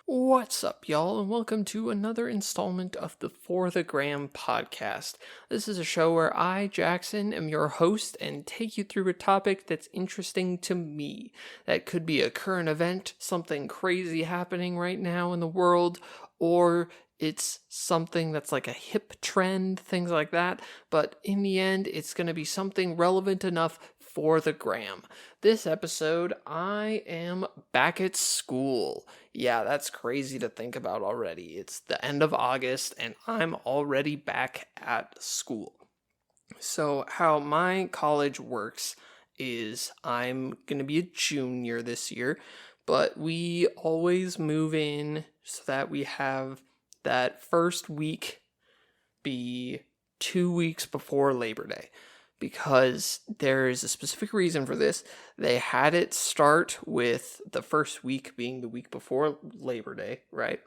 What's up, y'all, and welcome to another installment of the For the Gram podcast. This is a show where I, Jaksyn, am your host and take you through a topic that's interesting to me. That could be a current event, something crazy happening right now in the world, or it's something that's like a hip trend, things like that. But in the end, it's going to be something relevant enough for the gram. This episode, I am back at school. Yeah, that's crazy to think about already. It's the end of August and I'm already back at school. So, how my college works is I'm going to be a junior this year, but we always move in so that we have that first week be 2 weeks before Labor Day. Because there is a specific reason for this. They had it start with the first week being the week before Labor Day, right?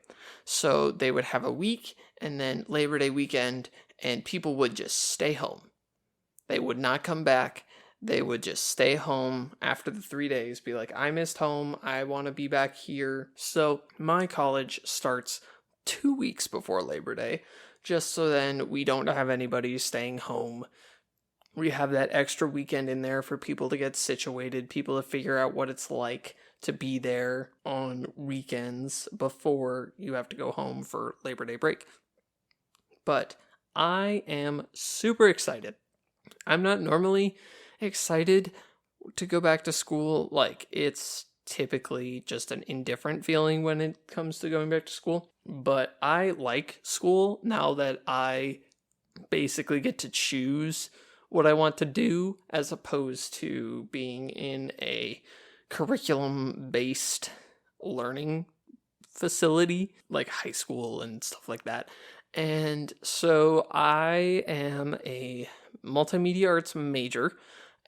So they would have a week and then Labor Day weekend, and people would just stay home. They would not come back. They would just stay home after the 3 days, be like, I missed home. I want to be back here. So my college starts 2 weeks before Labor Day, just so then we don't have anybody staying home. We have that extra weekend in there for people to get situated, people to figure out what it's like to be there on weekends before you have to go home for Labor Day break. But I am super excited. I'm not normally excited to go back to school. Like, it's typically just an indifferent feeling when it comes to going back to school. But I like school now that I basically get to choose what I want to do, as opposed to being in a curriculum-based learning facility, like high school and stuff like that. And so I am a multimedia arts major,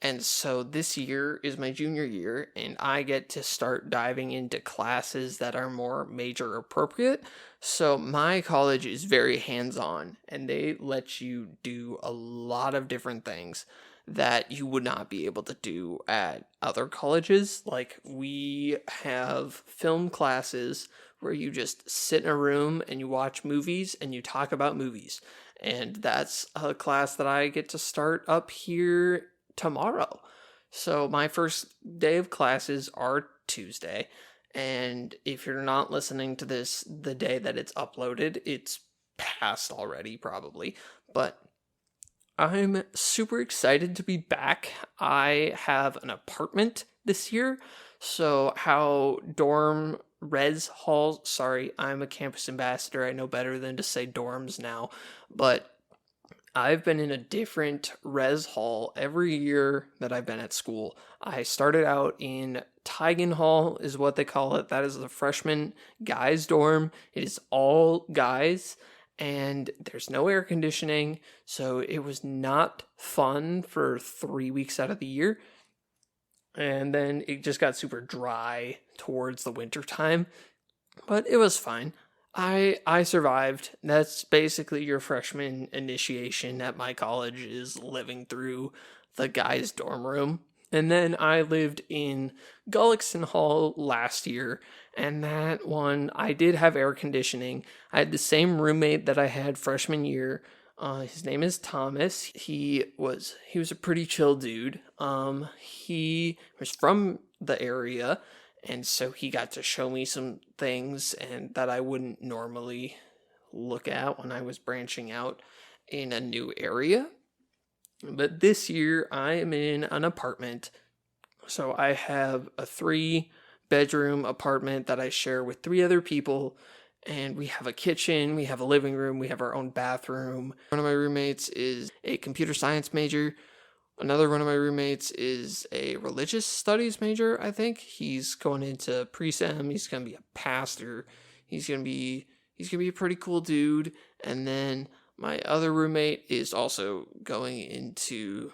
and so this year is my junior year, and I get to start diving into classes that are more major appropriate. So my college is very hands-on, and they let you do a lot of different things that you would not be able to do at other colleges. Like, we have film classes where you just sit in a room and you watch movies and you talk about movies. And that's a class that I get to start up here tomorrow. So my first day of classes are Tuesday. And if you're not listening to this the day that it's uploaded, it's past already probably. But I'm super excited to be back. I have an apartment this year. So how dorm res halls, sorry, I'm a campus ambassador. I know better than to say dorms now. But I've been in a different res hall every year that I've been at school. I started out in Tigan Hall is what they call it. That is the freshman guys dorm. It is all guys and there's no air conditioning. So it was not fun for 3 weeks out of the year. And then it just got super dry towards the winter time, but it was fine. I survived. That's basically your freshman initiation at my college, is living through the guys' dorm room. And then I lived in Gullickson Hall last year, and that one, I did have air conditioning. I had the same roommate that I had freshman year. His name is Thomas. He was a pretty chill dude. He was from the area, and so he got to show me some things and that I wouldn't normally look at when I was branching out in a new area. But this year I am in an apartment. So I have a 3-bedroom apartment that I share with 3 other people. And we have a kitchen, we have a living room, we have our own bathroom. One of my roommates is a computer science major. Another one of my roommates is a religious studies major, I think. He's going into pre-sem. He's going to be a pastor. He's going to be a pretty cool dude. And then my other roommate is also going into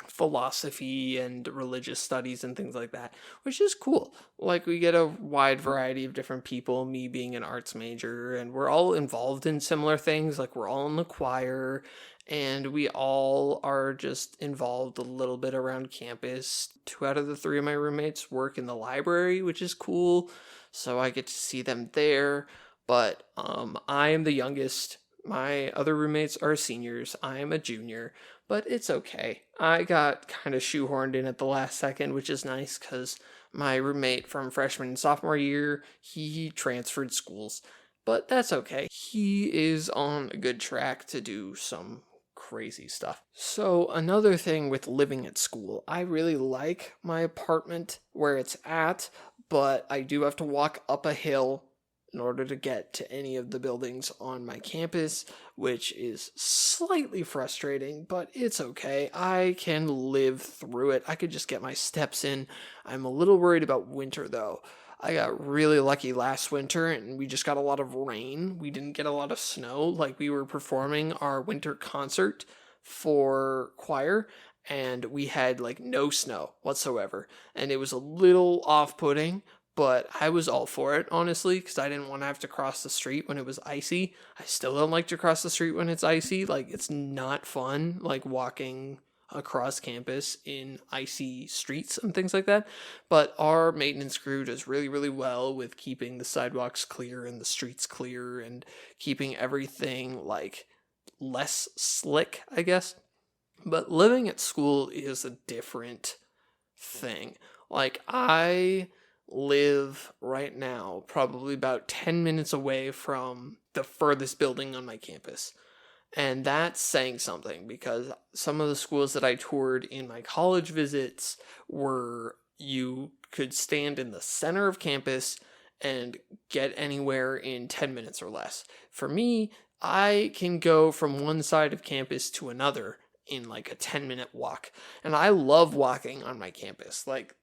philosophy and religious studies and things like that, which is cool. Like, we get a wide variety of different people, me being an arts major, and we're all involved in similar things. Like, we're all in the choir, and we all are just involved a little bit around campus. 2 out of the 3 of my roommates work in the library, which is cool, so I get to see them there. But I am the youngest. My other roommates are seniors. I am a junior, but it's okay. I got kind of shoehorned in at the last second, which is nice because my roommate from freshman and sophomore year, he transferred schools. But that's okay. He is on a good track to do some crazy stuff. So another thing with living at school, I really like my apartment where it's at, but I do have to walk up a hill in order to get to any of the buildings on my campus, which is slightly frustrating, but it's okay. I can live through it. I could just get my steps in. I'm a little worried about winter though. I got really lucky last winter and we just got a lot of rain. We didn't get a lot of snow. Like, we were performing our winter concert for choir and we had like no snow whatsoever. And it was a little off-putting, but I was all for it, honestly, because I didn't want to have to cross the street when it was icy. I still don't like to cross the street when it's icy. Like, it's not fun, like, walking across campus in icy streets and things like that. But our maintenance crew does really, really well with keeping the sidewalks clear and the streets clear and keeping everything, like, less slick, I guess. But living at school is a different thing. Like, I live right now probably about 10 minutes away from the furthest building on my campus. And that's saying something because some of the schools that I toured in my college visits were you could stand in the center of campus and get anywhere in 10 minutes or less. For me, I can go from one side of campus to another in like a 10-minute walk. And I love walking on my campus. Like,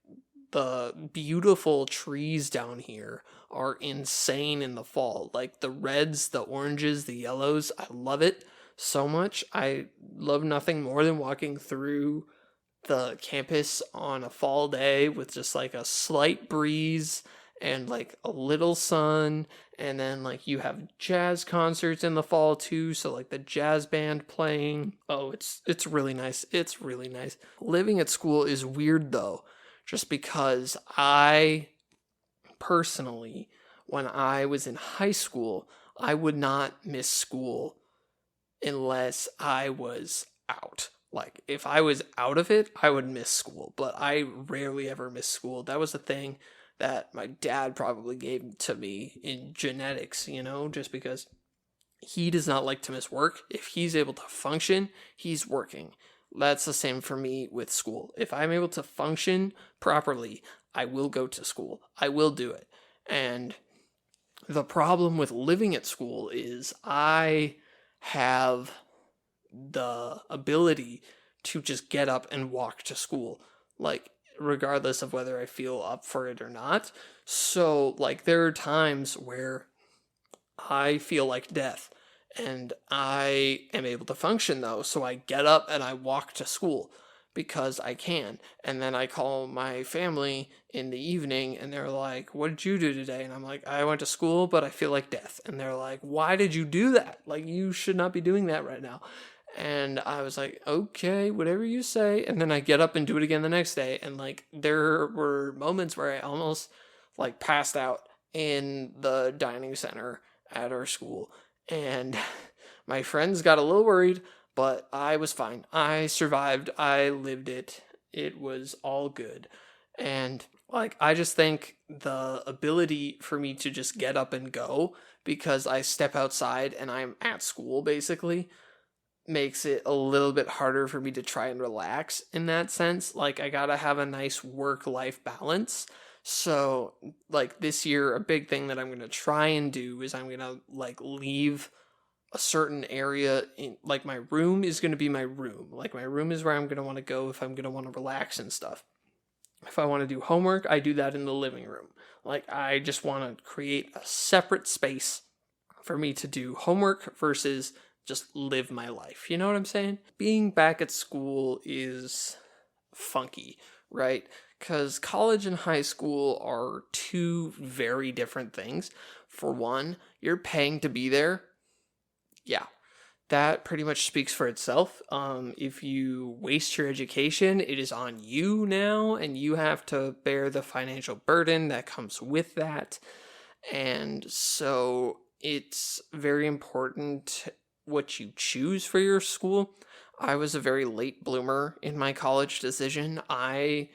the beautiful trees down here are insane in the fall. Like, the reds, the oranges, the yellows, I love it so much. I love nothing more than walking through the campus on a fall day with just like a slight breeze and like a little sun, and then like you have jazz concerts in the fall too, so like the jazz band playing. Oh, it's really nice. It's really nice. Living at school is weird though, just because I personally, when I was in high school, I would not miss school unless I was out. Like, if I was out of it, I would miss school, but I rarely ever miss school. That was a thing that my dad probably gave to me in genetics, just because he does not like to miss work. If he's able to function, he's working. That's the same for me with school. If I'm able to function properly, I will go to school. I will do it. And the problem with living at school is I have the ability to just get up and walk to school, like, regardless of whether I feel up for it or not. So, like, there are times where I feel like death and I am able to function though, so I get up and I walk to school because I can. And then I call my family in the evening and they're like, "What did you do today?" And I'm like, "I went to school, but I feel like death." And they're like, "Why did you do that? Like, you should not be doing that right now." And I was like, "Okay, whatever you say." And then I get up and do it again the next day. And like, there were moments where I almost like passed out in the dining center at our school. And my friends got a little worried, but I was fine. I survived. I lived it. It was all good. And like, I just think the ability for me to just get up and go because I step outside and I'm at school basically makes it a little bit harder for me to try and relax in that sense. Like, I gotta have a nice work-life balance. So, like, this year, a big thing that I'm going to try and do is I'm going to, like, leave a certain area in, like, my room is going to be my room. Like, my room is where I'm going to want to go if I'm going to want to relax and stuff. If I want to do homework, I do that in the living room. Like, I just want to create a separate space for me to do homework versus just live my life. You know what I'm saying? Being back at school is funky, right? Because college and high school are two very different things. For one, you're paying to be there. Yeah, that pretty much speaks for itself. If you waste your education, it is on you now, and you have to bear the financial burden that comes with that. And so it's very important what you choose for your school. I was a very late bloomer in my college decision. I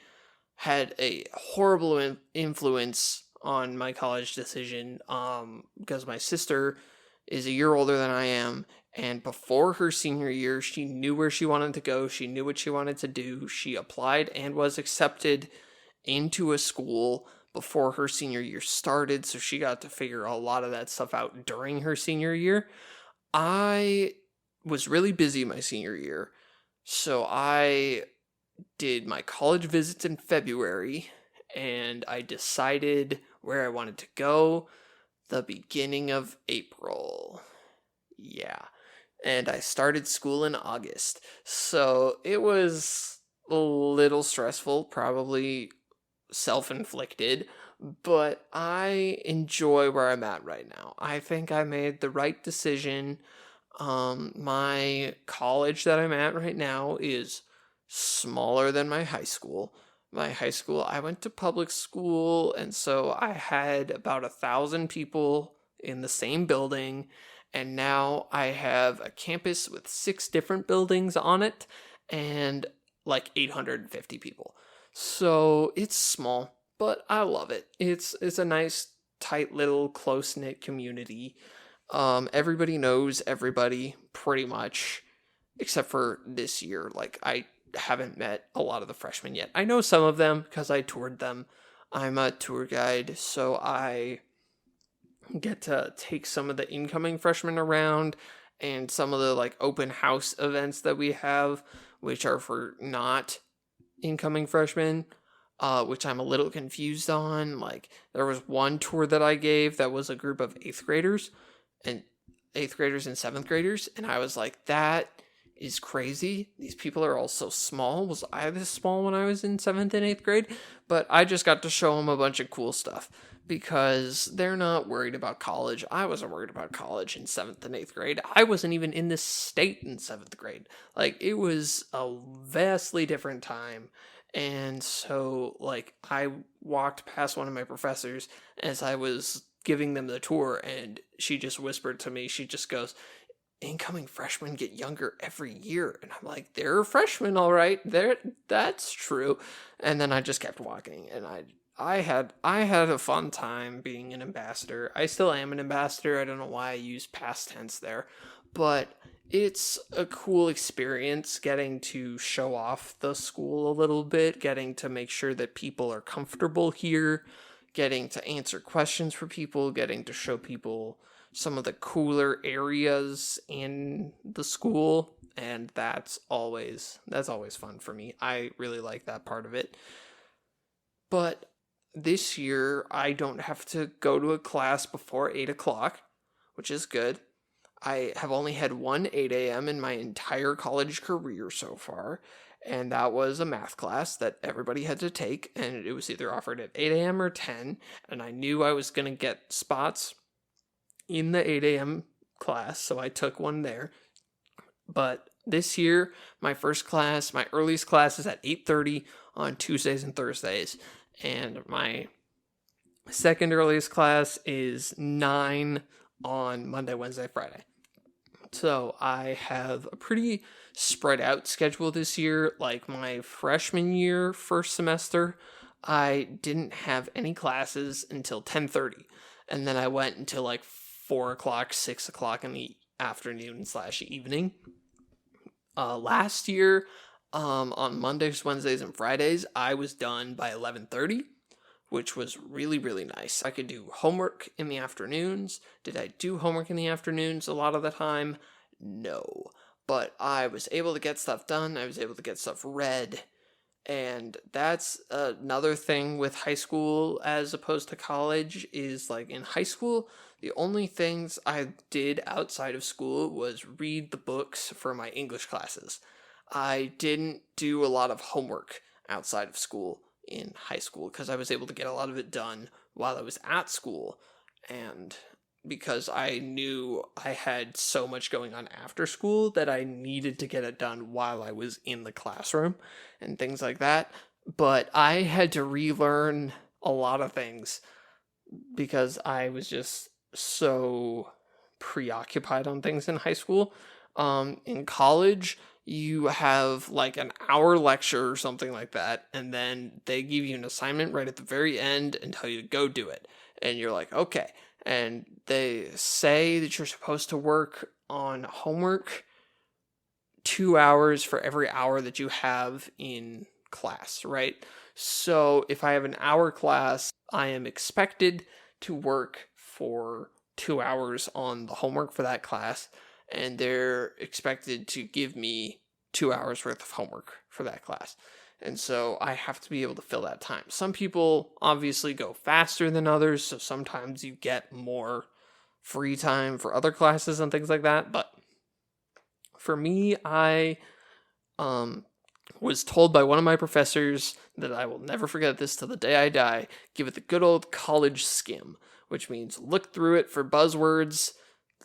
had a horrible influence on my college decision because my sister is a year older than I am, and before her senior year, she knew where she wanted to go. She knew what she wanted to do. She applied and was accepted into a school before her senior year started, so she got to figure a lot of that stuff out during her senior year. I was really busy my senior year, so I did my college visits in February, and I decided where I wanted to go the beginning of April. Yeah. And I started school in August. So it was a little stressful, probably self-inflicted, but I enjoy where I'm at right now. I think I made the right decision. My college that I'm at right now is smaller than my high school. My high school, I went to public school, and so I had about 1,000 people in the same building, and now I have a campus with 6 different buildings on it, and like 850 people. So it's small, but I love it. It's a nice, tight little close-knit community. Everybody knows everybody pretty much, except for this year. Like, I haven't met a lot of the freshmen yet. I know some of them because I toured them. I'm a tour guide, so I get to take some of the incoming freshmen around, and some of the like open house events that we have, which are for not incoming freshmen, which I'm a little confused on. Like, there was one tour that I gave that was a group of 8th graders and 7th graders, and I was like, that is crazy. These people are all so small. Was I this small when I was in 7th and 8th grade? But I just got to show them a bunch of cool stuff because they're not worried about college. I wasn't worried about college in 7th and 8th grade. I wasn't even in this state in 7th grade. Like, it was a vastly different time. And so, like, I walked past one of my professors as I was giving them the tour, and she just whispered to me, she just goes, incoming freshmen get younger every year. And I'm like, they're freshmen, all right. That's true. And then I just kept walking, and I had a fun time being an ambassador. I still am an ambassador. I don't know why I use past tense there, but it's a cool experience getting to show off the school a little bit, getting to make sure that people are comfortable here, getting to answer questions for people, getting to show people some of the cooler areas in the school, and that's always fun for me. I really like that part of it. But this year, I don't have to go to a class before 8 o'clock, which is good. I have only had one 8 a.m. in my entire college career so far, and that was a math class that everybody had to take, and it was either offered at 8 a.m. or 10, and I knew I was going to get spots in the 8 a.m. class, so I took one there. But this year, my earliest class is at 8:30 on Tuesdays and Thursdays, and my second earliest class is 9 on Monday, Wednesday, Friday. So I have a pretty spread out schedule this year. Like, my freshman year, first semester, I didn't have any classes until 10:30, and then I went until like 4 o'clock, 6 o'clock in the afternoon / evening. Last year, on Mondays, Wednesdays, and Fridays, I was done by 11:30, which was really, really nice. I could do homework in the afternoons. Did I do homework in the afternoons a lot of the time? No. But I was able to get stuff done. I was able to get stuff read. And that's another thing with high school as opposed to college is, like, in high school, the only things I did outside of school was read the books for my English classes. I didn't do a lot of homework outside of school in high school because I was able to get a lot of it done while I was at school. And because I knew I had so much going on after school that I needed to get it done while I was in the classroom and things like that. But I had to relearn a lot of things because I was just so preoccupied on things in high school. In college, you have like an hour lecture or something like that, and then they give you an assignment right at the very end and tell you to go do it. And you're like, okay. And they say that you're supposed to work on homework 2 hours for every hour that you have in class, right? So if I have an hour class, I am expected to work for 2 hours on the homework for that class, and they're expected to give me 2 hours worth of homework for that class. And so I have to be able to fill that time. Some people obviously go faster than others, so sometimes you get more free time for other classes and things like that. But for me, I was told by one of my professors that I will never forget this till the day I die. Give it the good old college skim, which means look through it for buzzwords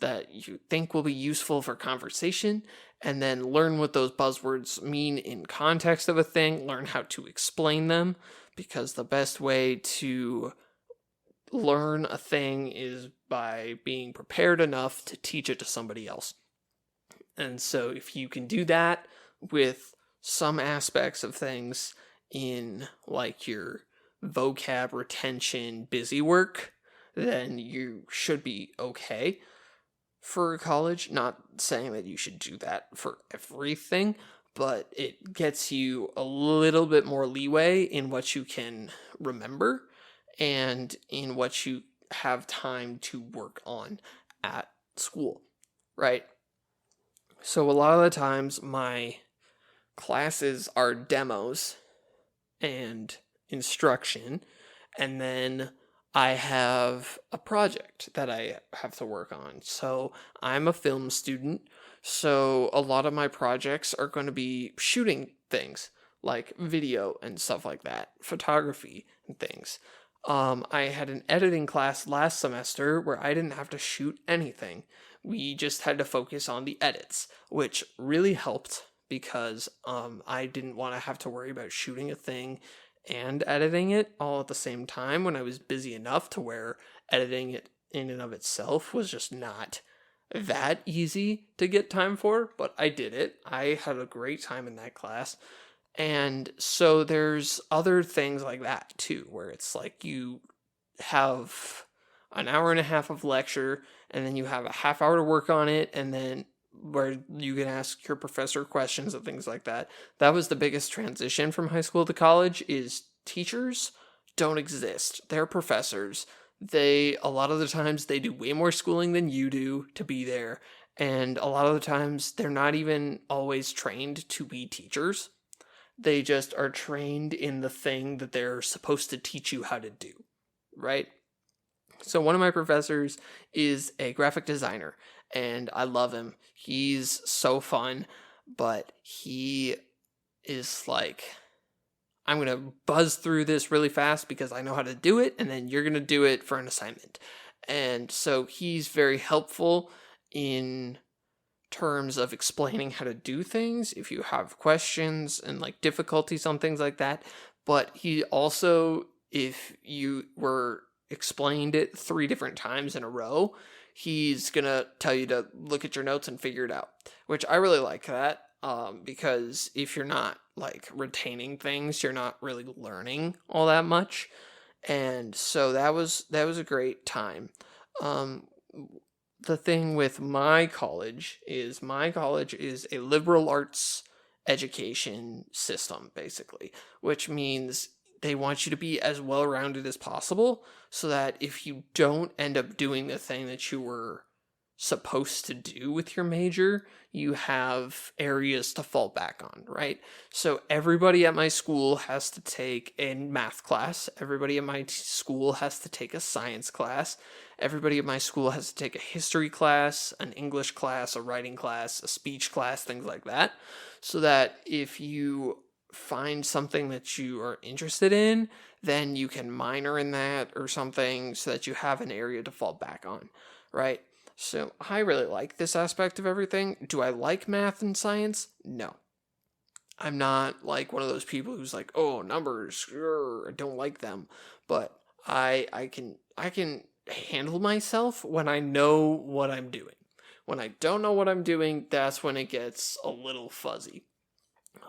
that you think will be useful for conversation, and then learn what those buzzwords mean in context of a thing, learn how to explain them, because the best way to learn a thing is by being prepared enough to teach it to somebody else. And so if you can do that with some aspects of things in like your vocab retention busy work, then you should be okay for college. Not saying that you should do that for everything, but it gets you a little bit more leeway in what you can remember and in what you have time to work on at school, right? So a lot of the times my classes are demos and instruction, and then I have a project that I have to work on. So I'm a film student, so a lot of my projects are going to be shooting things like video and stuff like that, photography and things. I had an editing class last semester where I didn't have to shoot anything. We just had to focus on the edits, which really helped because I didn't want to have to worry about shooting a thing and editing it all at the same time when I was busy enough to where editing it in and of itself was just not that easy to get time for, but I did it. I had a great time in that class. And so there's other things like that too, where it's like you have an hour and a half of lecture, and then you have a half hour to work on it, and then where you can ask your professor questions and things like that. That was the biggest transition from high school to college, is teachers don't exist. They're professors. A lot of the times they do way more schooling than you do to be there. And a lot of the times they're not even always trained to be teachers. They just are trained in the thing that they're supposed to teach you how to do, right? So one of my professors is a graphic designer, and I love him. He's so fun, but he is like, I'm going to buzz through this really fast because I know how to do it, and then you're going to do it for an assignment. And so he's very helpful in terms of explaining how to do things if you have questions and like difficulties on things like that. But he also, if you were explained it 3 different times in a row, he's gonna tell you to look at your notes and figure it out, which I really like that, because if you're not like retaining things, you're not really learning all that much. And so that was a great time. The thing with my college is a liberal arts education system, basically, which means they want you to be as well-rounded as possible so that if you don't end up doing the thing that you were supposed to do with your major, you have areas to fall back on, right? So everybody at my school has to take a math class. Everybody at my school has to take a science class. Everybody at my school has to take a history class, an English class, a writing class, a speech class, things like that. So that if you find something that you are interested in, then you can minor in that or something so that you have an area to fall back on. right? So I really like this aspect of everything. Do I like math and science? No. I'm not like one of those people who's like, oh, numbers, I don't like them. But I can handle myself when I know what I'm doing. When I don't know what I'm doing, that's when it gets a little fuzzy.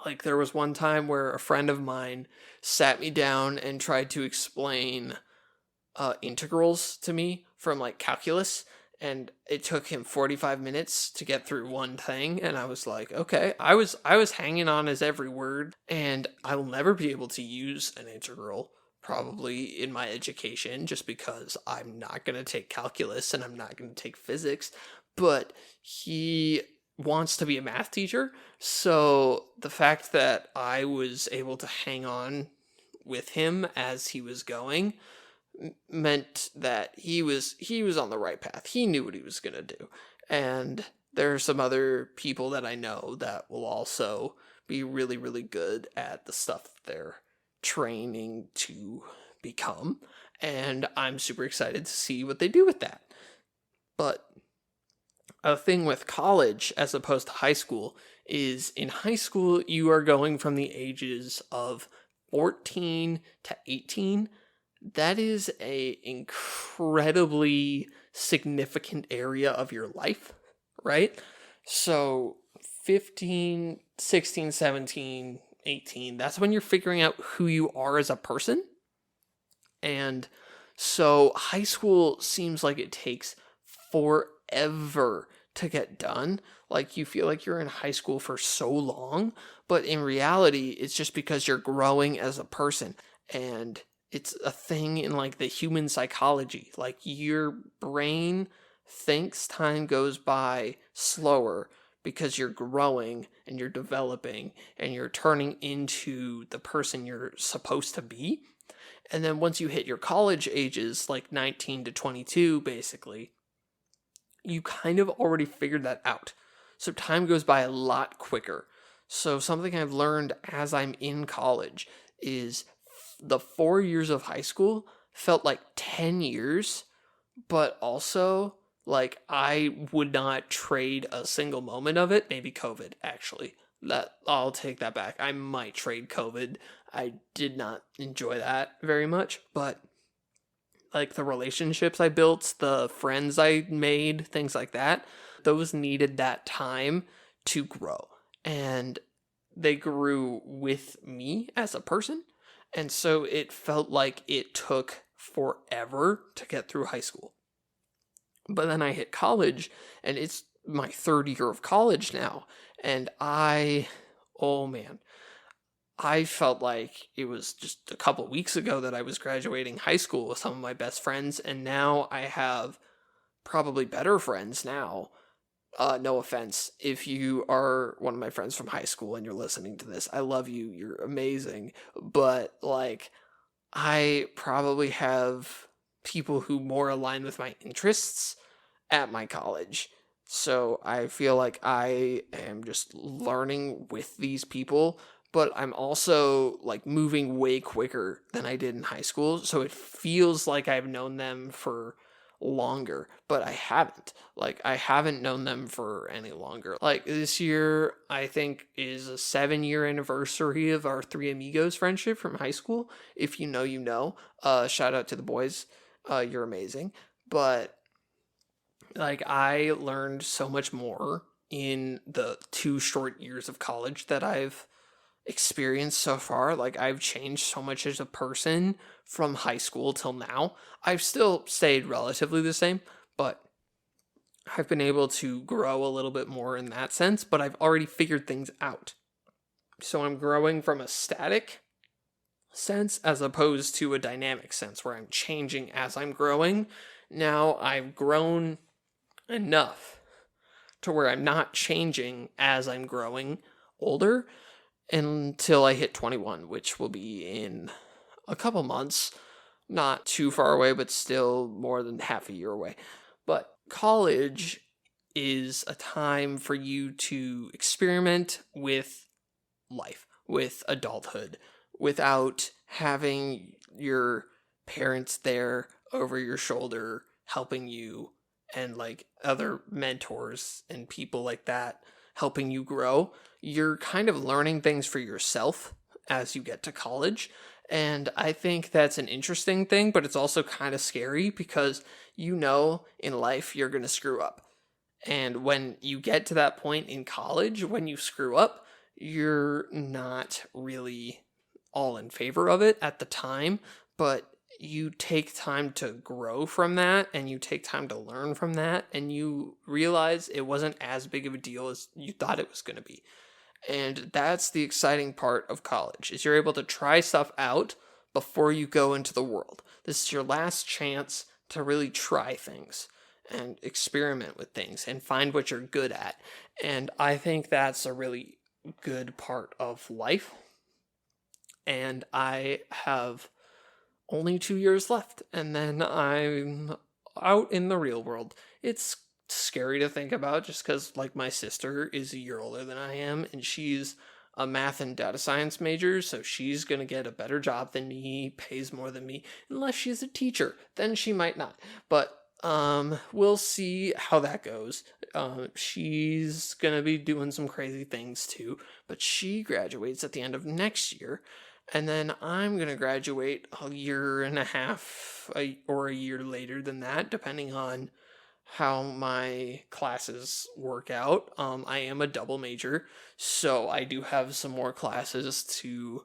Like there was one time where a friend of mine sat me down and tried to explain integrals to me from like calculus, and it took him 45 minutes to get through one thing, and I was like, okay, I was hanging on his every word, and I will never be able to use an integral probably in my education just because I'm not going to take calculus and I'm not going to take physics, but he wants to be a math teacher, so the fact that I was able to hang on with him as he was going meant that he was on the right path. He knew what he was going to do. And there are some other people that I know that will also be really, really good at the stuff they're training to become. And I'm super excited to see what they do with that. But a thing with college as opposed to high school is in high school, you are going from the ages of 14 to 18. That is a incredibly significant area of your life, right? So 15, 16, 17, 18, that's when you're figuring out who you are as a person. And so high school seems like it takes forever to get done. Like you feel like you're in high school for so long, but in reality, it's just because you're growing as a person. And it's a thing in like the human psychology. Like your brain thinks time goes by slower because you're growing and you're developing and you're turning into the person you're supposed to be. And then once you hit your college ages, like 19 to 22, basically, you kind of already figured that out. So time goes by a lot quicker. So something I've learned as I'm in college is the 4 years of high school felt like 10 years, but also like I would not trade a single moment of it. Maybe COVID, actually. That I'll take that back. I might trade COVID. I did not enjoy that very much, but like the relationships I built, the friends I made, things like that, those needed that time to grow. And they grew with me as a person. And so it felt like it took forever to get through high school. But then I hit college, and it's my third year of college now. And oh man, I felt like it was just a couple weeks ago that I was graduating high school with some of my best friends. And now I have probably better friends now. No offense if you are one of my friends from high school and you're listening to this. I love you. You're amazing. But like, I probably have people who more align with my interests at my college. So I feel like I am just learning with these people, but I'm also like moving way quicker than I did in high school. So it feels like I've known them for longer, but I haven't. Like, I haven't known them for any longer. Like, this year, I think, is a 7-year anniversary of our Three Amigos friendship from high school. If you know, you know. Shout out to the boys. You're amazing. But, like, I learned so much more in the 2 short years of college that I've experienced so far. Like, I've changed so much as a person from high school till now. I've still stayed relatively the same, but I've been able to grow a little bit more in that sense, but I've already figured things out. So I'm growing from a static sense as opposed to a dynamic sense where I'm changing as I'm growing. Now I've grown enough to where I'm not changing as I'm growing older until I hit 21, which will be in a couple months. Not too far away, but still more than half a year away. But college is a time for you to experiment with life, with adulthood, without having your parents there over your shoulder helping you and like other mentors and people like that helping you grow, you're kind of learning things for yourself as you get to college. And I think that's an interesting thing, but it's also kind of scary because in life you're going to screw up. And when you get to that point in college, when you screw up, you're not really all in favor of it at the time, but you take time to grow from that and you take time to learn from that and you realize it wasn't as big of a deal as you thought it was going to be. And that's the exciting part of college, is you're able to try stuff out before you go into the world. This is your last chance to really try things and experiment with things and find what you're good at. And I think that's a really good part of life. And I have only 2 years left, and then I'm out in the real world. It's scary to think about just because, like, my sister is a year older than I am, and she's a math and data science major, so she's going to get a better job than me, pays more than me, unless she's a teacher. Then she might not. But we'll see how that goes. She's going to be doing some crazy things too, but she graduates at the end of next year. And then I'm going to graduate a year and a half or a year later than that, depending on how my classes work out. I am a double major, so I do have some more classes to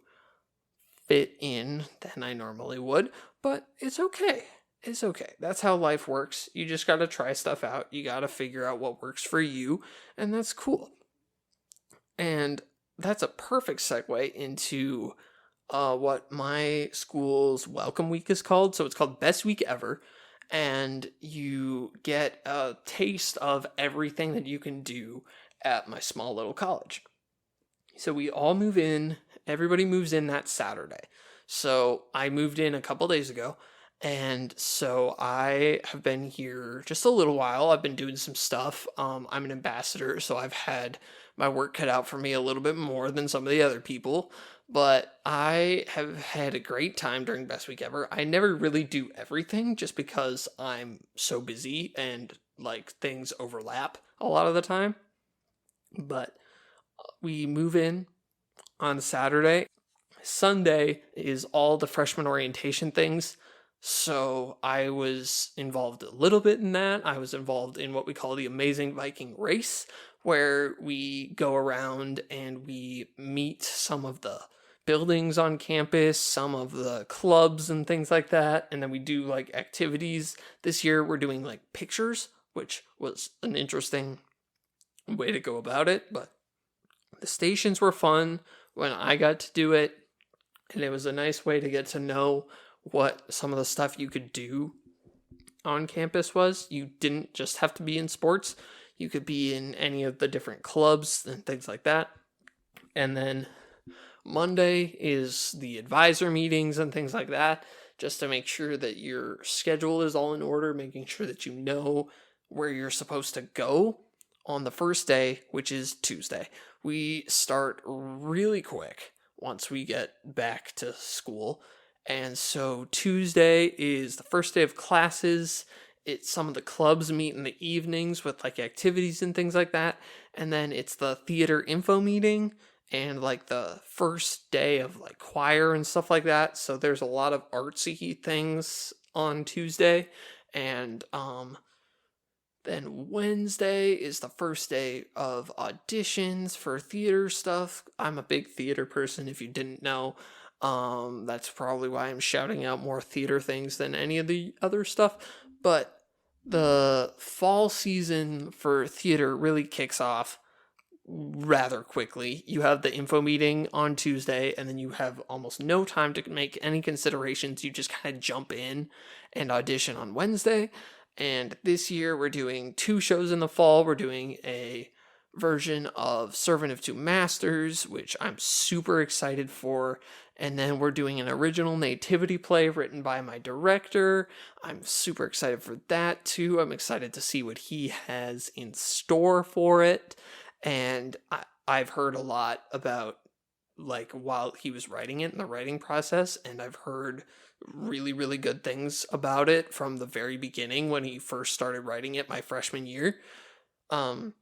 fit in than I normally would, but it's okay. It's okay. That's how life works. You just got to try stuff out. You got to figure out what works for you, and that's cool. And that's a perfect segue into what my school's welcome week is called. So it's called Best Week Ever, and you get a taste of everything that you can do at my small little college. So we all move in. Everybody moves in that Saturday. So I moved in a couple days ago, and so I have been here just a little while. I've been doing some stuff. I'm an ambassador, so I've had my work cut out for me a little bit more than some of the other people. But I have had a great time during Best Week Ever. I never really do everything just because I'm so busy and like things overlap a lot of the time. But we move in on Saturday. Sunday is all the freshman orientation things. So I was involved a little bit in that. I was involved in what we call the Amazing Viking Race, where we go around and we meet some of the buildings on campus, some of the clubs and things like that. And then we do like activities. This year we're doing like pictures, which was an interesting way to go about it. But the stations were fun when I got to do it. And it was a nice way to get to know what some of the stuff you could do on campus was. You didn't just have to be in sports. You could be in any of the different clubs and things like that. And then Monday is the advisor meetings and things like that, just to make sure that your schedule is all in order, making sure that you know where you're supposed to go on the first day, which is Tuesday. We start really quick once we get back to school. And so Tuesday is the first day of classes. Some of the clubs meet in the evenings with like activities and things like that. And then it's the theater info meeting and like the first day of like choir and stuff like that. So there's a lot of artsy things on Tuesday. And then Wednesday is the first day of auditions for theater stuff. I'm a big theater person, if you didn't know. That's probably why I'm shouting out more theater things than any of the other stuff. But the fall season for theater really kicks off rather quickly. You have the info meeting on Tuesday, and then you have almost no time to make any considerations. You just kind of jump in and audition on Wednesday. And this year we're doing 2 shows in the fall. We're doing a version of Servant of Two Masters, which I'm super excited for. And then we're doing an original nativity play written by my director. I'm super excited for that too. I'm excited to see what he has in store for it. And I've heard a lot about like while he was writing it in the writing process, and I've heard really, really good things about it from the very beginning when he first started writing it my freshman year. Um,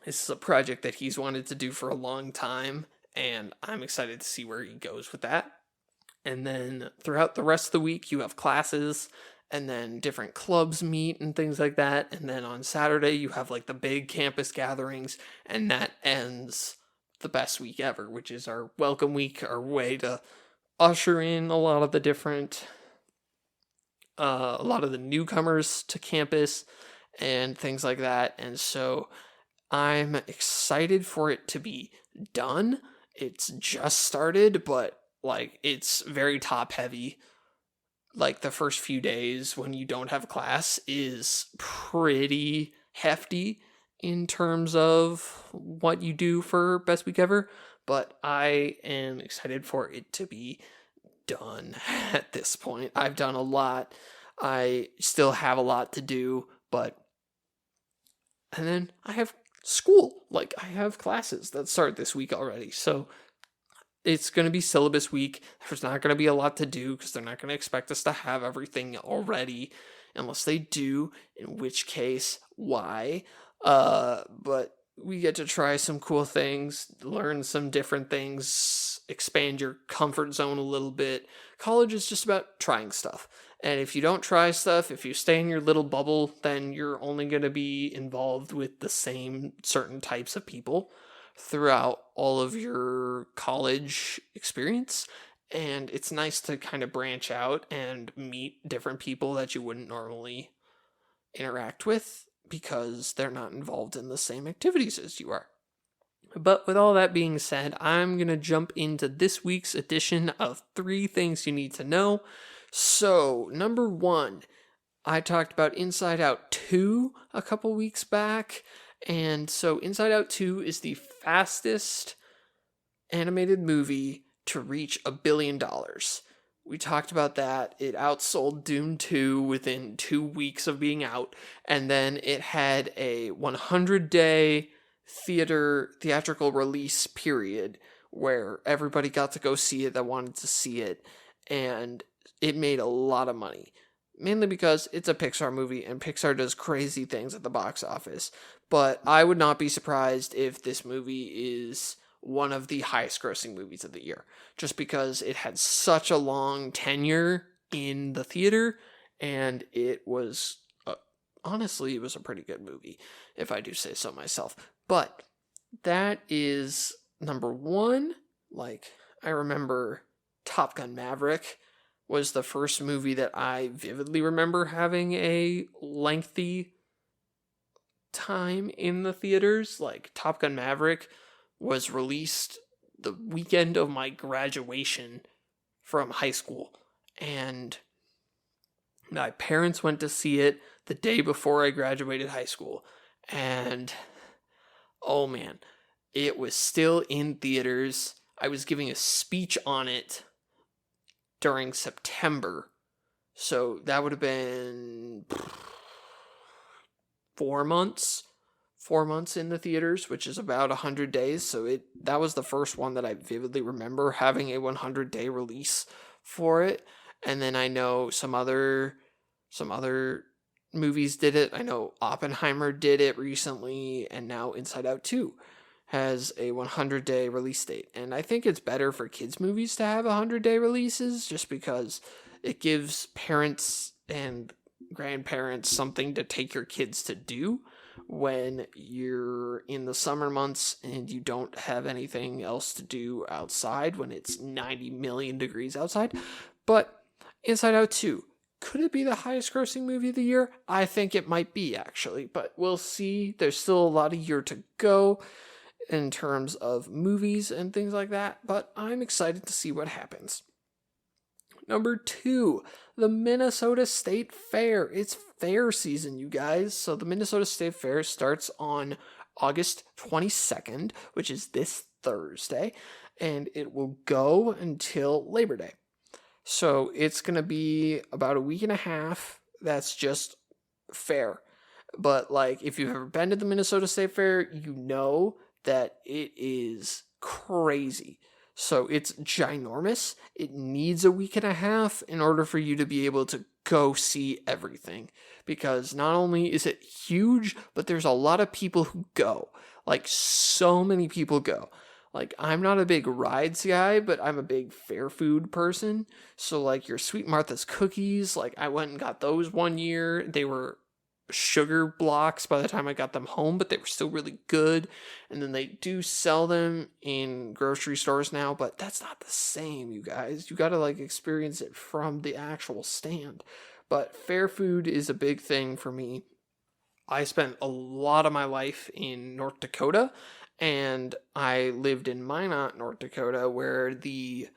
this is a project that he's wanted to do for a long time, and I'm excited to see where he goes with that. And then throughout the rest of the week, you have classes, and then different clubs meet and things like that. And then on Saturday, you have like the big campus gatherings, and that ends the best week ever, which is our welcome week, our way to usher in a lot of the different, a lot of the newcomers to campus and things like that. And so I'm excited for it to be done. It's just started, but like it's very top heavy. Like the first few days when you don't have class is pretty hefty in terms of what you do for best week ever, but I am excited for it to be done at this point. I've done a lot. I still have a lot to do, but and then I have school. Like I have classes that start this week already. So it's going to be syllabus week. There's not going to be a lot to do because they're not going to expect us to have everything already unless they do, in which case, why? But we get to try some cool things, learn some different things, expand your comfort zone a little bit. College is just about trying stuff. And if you don't try stuff, if you stay in your little bubble, then you're only going to be involved with the same certain types of people throughout all of your college experience. And it's nice to kind of branch out and meet different people that you wouldn't normally interact with because they're not involved in the same activities as you are. But with all that being said, I'm going to jump into this week's edition of 3 Things You Need to Know. So, number 1, I talked about Inside Out 2 a couple weeks back. And so Inside Out 2 is the fastest animated movie to reach $1 billion. We talked about that. It outsold Doom 2 within 2 weeks of being out. And then it had a 100-day theatrical release period where everybody got to go see it that wanted to see it. And it made a lot of money. Mainly because it's a Pixar movie and Pixar does crazy things at the box office. But I would not be surprised if this movie is one of the highest grossing movies of the year. Just because it had such a long tenure in the theater and it was, honestly, it was a pretty good movie, if I do say so myself. But that is number 1. Like, I remember Top Gun Maverick was the first movie that I vividly remember having a lengthy time in the theaters. Like, Top Gun Maverick was released the weekend of my graduation from high school. And my parents went to see it the day before I graduated high school. And, oh man, it was still in theaters. I was giving a speech on it during September. So that would have been 4 months. 4 months in the theaters, which is about 100 days. So that was the first one that I vividly remember having a 100-day release for it. And then I know some other movies did it. I know Oppenheimer did it recently, and now Inside Out 2 has a 100-day release date. And I think it's better for kids' movies to have 100-day releases just because it gives parents and grandparents something to take your kids to do when you're in the summer months and you don't have anything else to do outside when it's 90 million degrees outside. But Inside Out 2, could it be the highest grossing movie of the year? I think it might be, actually, but we'll see. There's still a lot of year to go in terms of movies and things like that, but I'm excited to see what happens. Number 2, the Minnesota State Fair. It's fair season, you guys. So the Minnesota State Fair starts on August 22nd, which is this Thursday, and it will go until Labor Day. So it's going to be about a week and a half. That's just fair. But like, if you've ever been to the Minnesota State Fair, you know that it is crazy. So it's ginormous. It needs a week and a half in order for you to be able to go see everything. Because not only is it huge, but there's a lot of people who go. Like, so many people go. Like, I'm not a big rides guy, but I'm a big fair food person. So, like, your Sweet Martha's cookies, like, I went and got those one year. They were sugar blocks by the time I got them home, but they were still really good. And then they do sell them in grocery stores now, but that's not the same, you guys. You gotta, like, experience it from the actual stand. But fair food is a big thing for me. I spent a lot of my life in North Dakota, and I lived in Minot, North Dakota, where the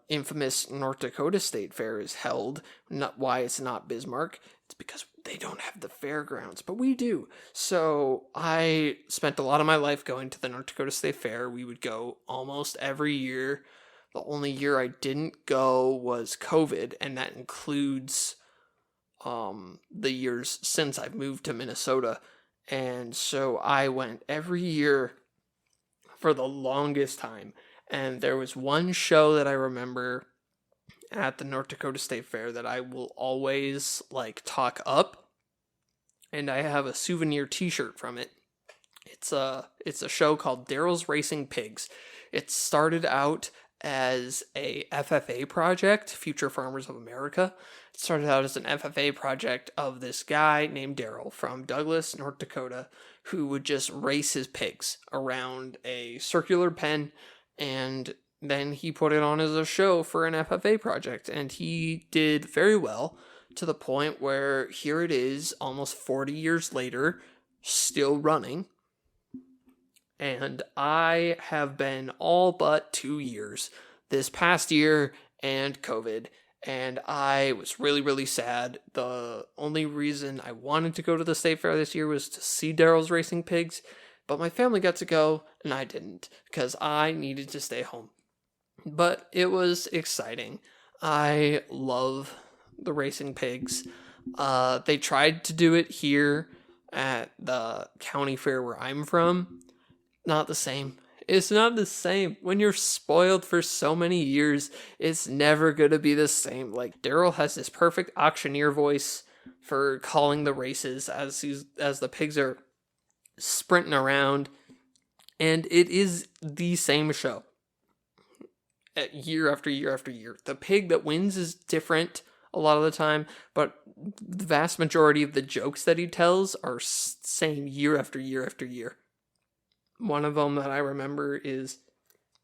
infamous North Dakota State Fair is held. Not why it's not Bismarck. It's because they don't have the fairgrounds, but we do. So I spent a lot of my life going to the North Dakota State Fair. We would go almost every year. The only year I didn't go was COVID, and that includes the years since I've moved to Minnesota. And so I went every year for the longest time. And there was one show that I remember at the North Dakota State Fair that I will always, like, talk up. And I have a souvenir t-shirt from it. It's a show called Daryl's Racing Pigs. It started out as a FFA project, Future Farmers of America. It started out as an FFA project of this guy named Daryl from Douglas, North Dakota, who would just race his pigs around a circular pen, and then he put it on as a show for an FFA project, and he did very well to the point where here it is, almost 40 years later, still running. And I have been all but 2 years this past year and COVID, and I was really, really sad. The only reason I wanted to go to the state fair this year was to see Daryl's Racing Pigs, but my family got to go, and I didn't, because I needed to stay home. But it was exciting. I love the Racing Pigs. They tried to do it here at the county fair where I'm from. Not the same. It's not the same. When you're spoiled for so many years, it's never gonna be the same. Like, Daryl has this perfect auctioneer voice for calling the races as the pigs are sprinting around, and it is the same show year after year after year. The pig that wins is different a lot of the time, but the vast majority of the jokes that he tells are same year after year after year. One of them that I remember is,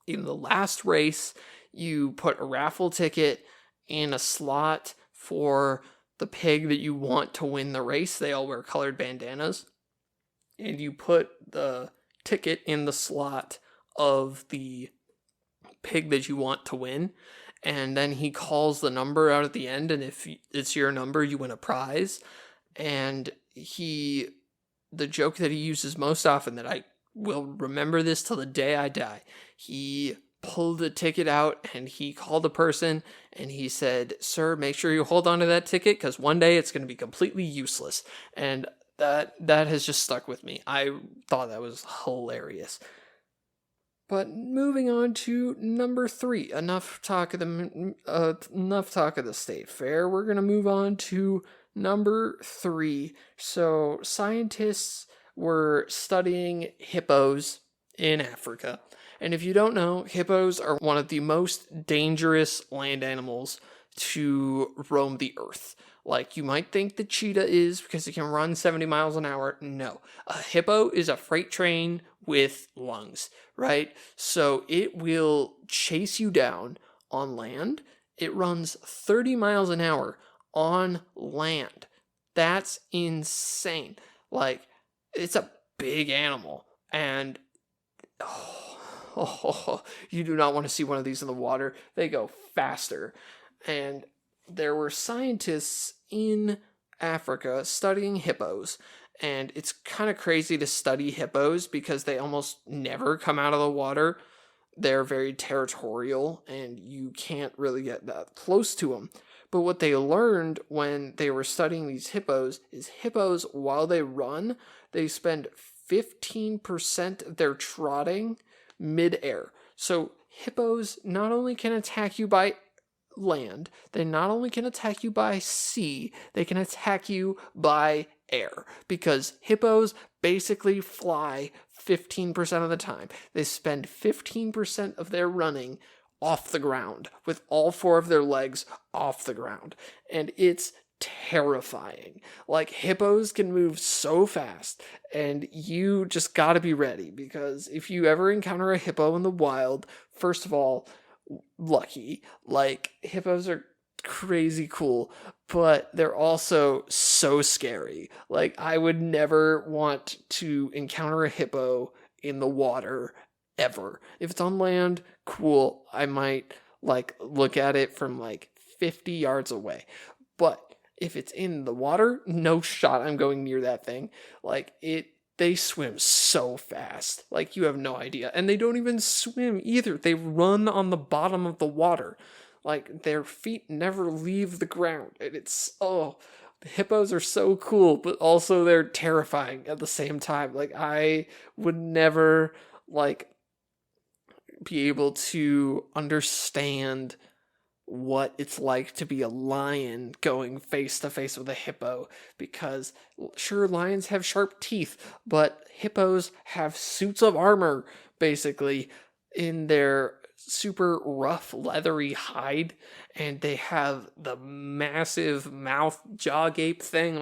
in the last race, you put a raffle ticket in a slot for the pig that you want to win the race. They all wear colored bandanas. And you put the ticket in the slot of the pig that you want to win. And then he calls the number out at the end, and if it's your number, you win a prize. And the joke that he uses most often, that I will remember this till the day I die, he pulled the ticket out and he called the person and he said, "Sir, make sure you hold on to that ticket, because one day it's going to be completely useless." And that has just stuck with me. I thought that was hilarious. But moving on to number 3, enough talk of the state fair. We're going to move on to number 3. So scientists were studying hippos in Africa. And if you don't know, hippos are one of the most dangerous land animals to roam the earth. Like, you might think the cheetah is because it can run 70 miles an hour. No. A hippo is a freight train with lungs, right? So it will chase you down on land. It runs 30 miles an hour on land. That's insane. Like, it's a big animal, and you do not want to see one of these in the water. They go faster. And there were scientists in Africa studying hippos, and it's kind of crazy to study hippos because they almost never come out of the water. They're very territorial, and you can't really get that close to them. But what they learned when they were studying these hippos is hippos, while they run, they spend 15% of their trotting mid-air. So hippos not only can attack you by land, they not only can attack you by sea, they can attack you by air, because hippos basically fly 15% of the time. They spend 15% of their running off the ground, with all four of their legs off the ground. And it's terrifying. Like, hippos can move so fast, and you just gotta be ready, because if you ever encounter a hippo in the wild, first of all, lucky. Like, hippos are crazy cool, but they're also so scary. Like, I would never want to encounter a hippo in the water ever. If it's on land, cool. I might like look at it from like 50 yards away. But if it's in the water, no shot I'm going near that thing. Like, they swim so fast. Like, you have no idea. And they don't even swim either. They run on the bottom of the water. Like, their feet never leave the ground. And it's, the hippos are so cool, but also they're terrifying at the same time. Like, I would never, like, be able to understand what it's like to be a lion going face to face with a hippo, because sure, lions have sharp teeth, but hippos have suits of armor basically in their super rough leathery hide, and they have the massive mouth jaw gape thing,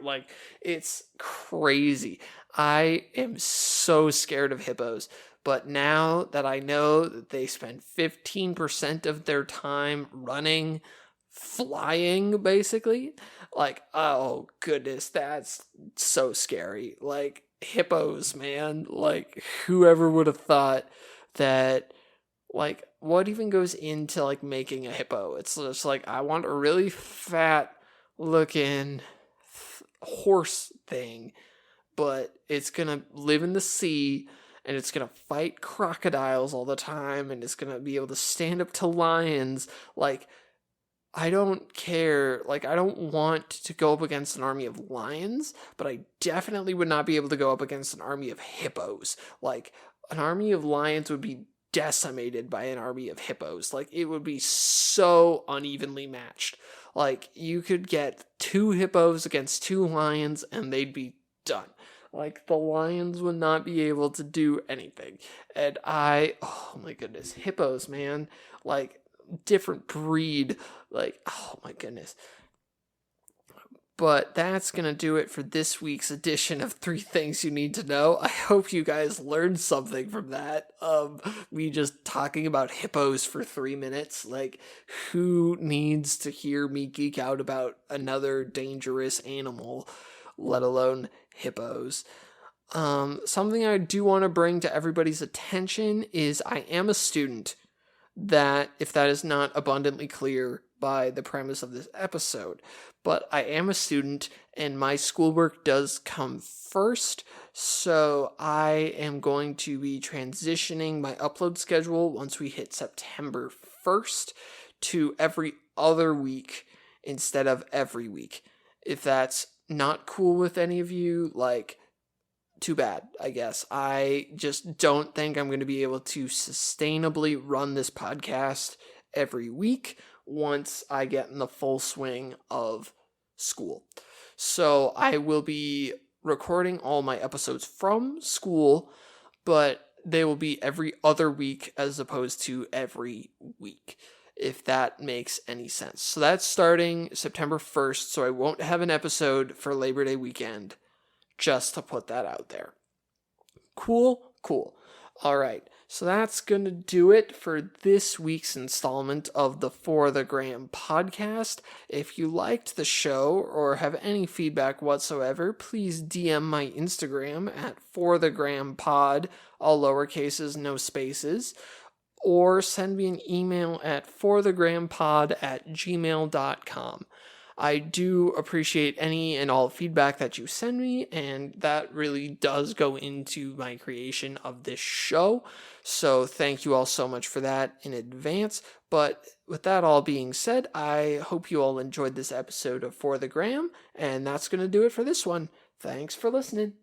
like it's crazy. I am so scared of hippos. But now that I know that they spend 15% of their time running, flying, basically, like, oh goodness, that's so scary. Like, hippos, man. Like, whoever would have thought that, like, what even goes into, like, making a hippo? It's just like, I want a really fat looking horse thing, but it's gonna live in the sea, and it's going to fight crocodiles all the time, and it's going to be able to stand up to lions. Like, I don't care. Like, I don't want to go up against an army of lions, but I definitely would not be able to go up against an army of hippos. Like, an army of lions would be decimated by an army of hippos. Like, it would be so unevenly matched. Like, you could get 2 hippos against 2 lions, and they'd be done. Like, the lions would not be able to do anything. And oh my goodness, hippos, man. Like, different breed. Like, oh my goodness. But that's going to do it for this week's edition of 3 Things You Need to Know. I hope you guys learned something from that. Me just talking about hippos for 3 minutes. Like, who needs to hear me geek out about another dangerous animal, let alone hippos? Something I do want to bring to everybody's attention is I am a student. That, if that is not abundantly clear by the premise of this episode, but I am a student and my schoolwork does come first, so I am going to be transitioning my upload schedule once we hit September 1st to every other week instead of every week. If that's not cool with any of you, like, too bad, I guess. I just don't think I'm going to be able to sustainably run this podcast every week once I get in the full swing of school. So I will be recording all my episodes from school, but they will be every other week as opposed to every week, if that makes any sense. So that's starting September 1st, so I won't have an episode for Labor Day weekend. Just to put that out there. Cool. All right. So that's going to do it for this week's installment of the For the Gram podcast. If you liked the show or have any feedback whatsoever, please DM my Instagram at forthegrahampod, all lowercases, no spaces, or send me an email at forthegrahampod@gmail.com. I do appreciate any and all feedback that you send me, and that really does go into my creation of this show. So thank you all so much for that in advance. But with that all being said, I hope you all enjoyed this episode of For the Gram, and that's going to do it for this one. Thanks for listening.